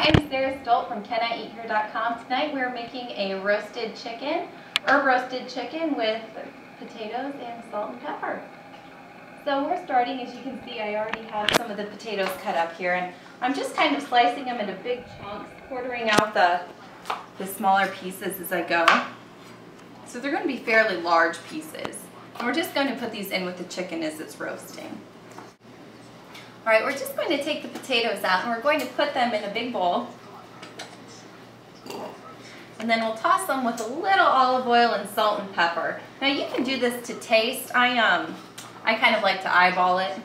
From CanIEatHere.com. Tonight we're making a roasted chicken, herb roasted chicken with potatoes and salt and pepper. So we're starting, as you can see, I already have some of the potatoes cut up here, and I'm just kind of slicing them into big chunks, quartering out the smaller pieces as I go. So they're going to be fairly large pieces. And we're just going to put these in with the chicken as it's roasting. Alright, we're just going to take the potatoes out and we're going to put them in a big bowl. And then we'll toss them with a little olive oil and salt and pepper. Now you can do this to taste. I kind of like to eyeball it.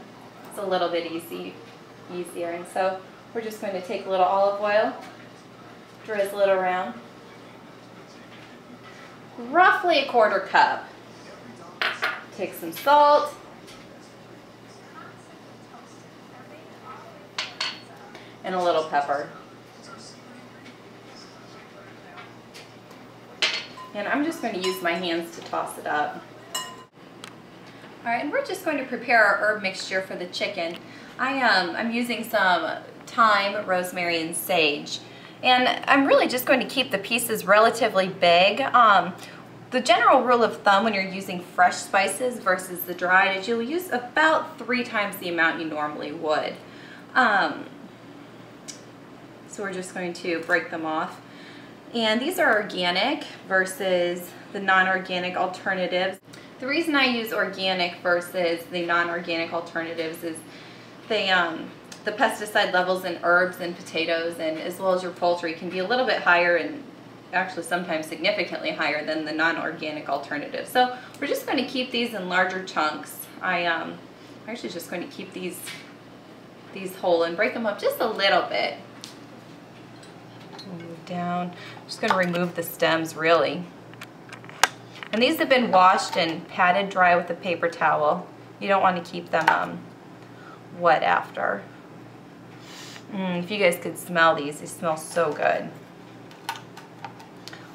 It's a little bit easier. And so we're just going to take a little olive oil, drizzle it around. Roughly a quarter cup. Take some salt. And a little pepper. And I'm just going to use my hands to toss it up. Alright, and we're just going to prepare our herb mixture for the chicken. I'm using some thyme, rosemary, and sage. And I'm really just going to keep the pieces relatively big. The general rule of thumb when you're using fresh spices versus the dried is you'll use about 3 times the amount you normally would. So we're just going to break them off. And these are organic versus the non-organic alternatives. The reason I use organic versus the non-organic alternatives is the pesticide levels in herbs and potatoes and as well as your poultry can be a little bit higher and actually sometimes significantly higher than the non-organic alternatives. So we're just going to keep these in larger chunks. I'm actually just going to keep these whole and break them up just a little bit. Move down. Just going to remove the stems really. And these have been washed and patted dry with a paper towel. You don't want to keep them wet after. If you guys could smell these, they smell so good.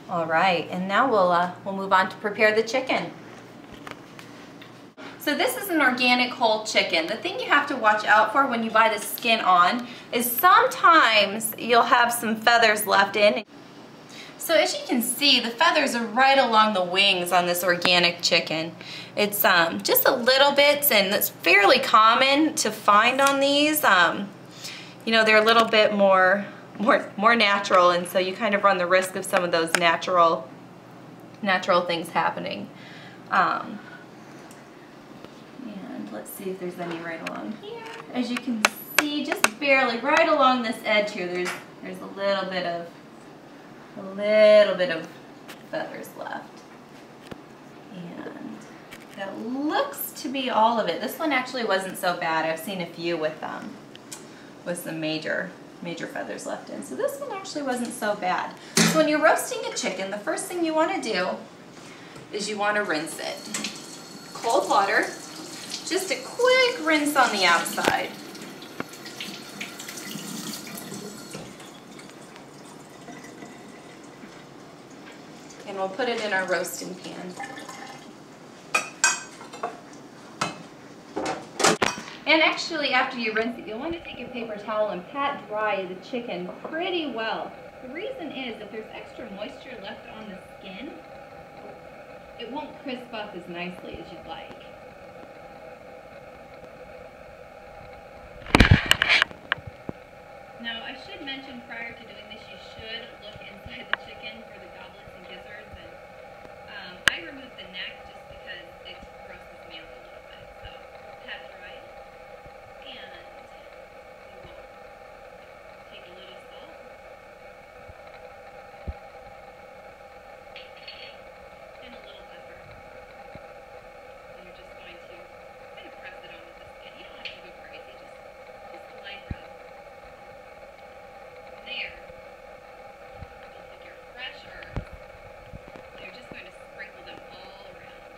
All right, and now we'll move on to prepare the chicken. So this is an organic whole chicken. The thing you have to watch out for when you buy the skin on is sometimes you'll have some feathers left in. So as you can see, the feathers are right along the wings on this organic chicken. It's just a little bit, and it's fairly common to find on these. You know, they're a little bit more natural, and so you kind of run the risk of some of those natural things happening. And let's see if there's any right along here. As you can see, just barely right along this edge here, there's a little bit of feathers left. And that looks to be all of it. This one actually wasn't so bad. I've seen a few with some major feathers left in. So this one actually wasn't so bad. So when you're roasting a chicken, the first thing you want to do is you want to rinse it. Cold water, just a quick rinse on the outside. And we'll put it in our roasting pan. And actually, after you rinse it, you'll want to take a paper towel and pat dry the chicken pretty well. The reason is, if there's extra moisture left on the skin, it won't crisp up as nicely as you'd like. Now, I should mention prior to doing this, you should look inside the chicken for the goblets and gizzards. And I removed the neck just because it grosses me out a little bit. So, pat dry. And we will take a little salt. And a little pepper. And you're just going to kind of press it onto the skin. You don't have to go crazy, just a light rub. There. You'll take your fresh herbs. And you're just going to sprinkle them all around.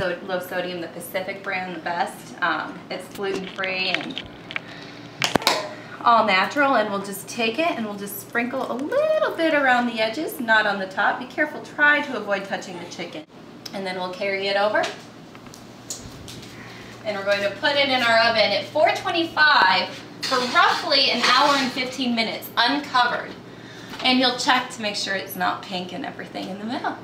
low sodium, the Pacific brand, the best. It's gluten-free and all natural, and we'll just take it and we'll just sprinkle a little bit around the edges, not on the top. Be careful, try to avoid touching the chicken. And then we'll carry it over. And we're going to put it in our oven at 425 for roughly an hour and 15 minutes, uncovered. And you'll check to make sure it's not pink and everything in the middle.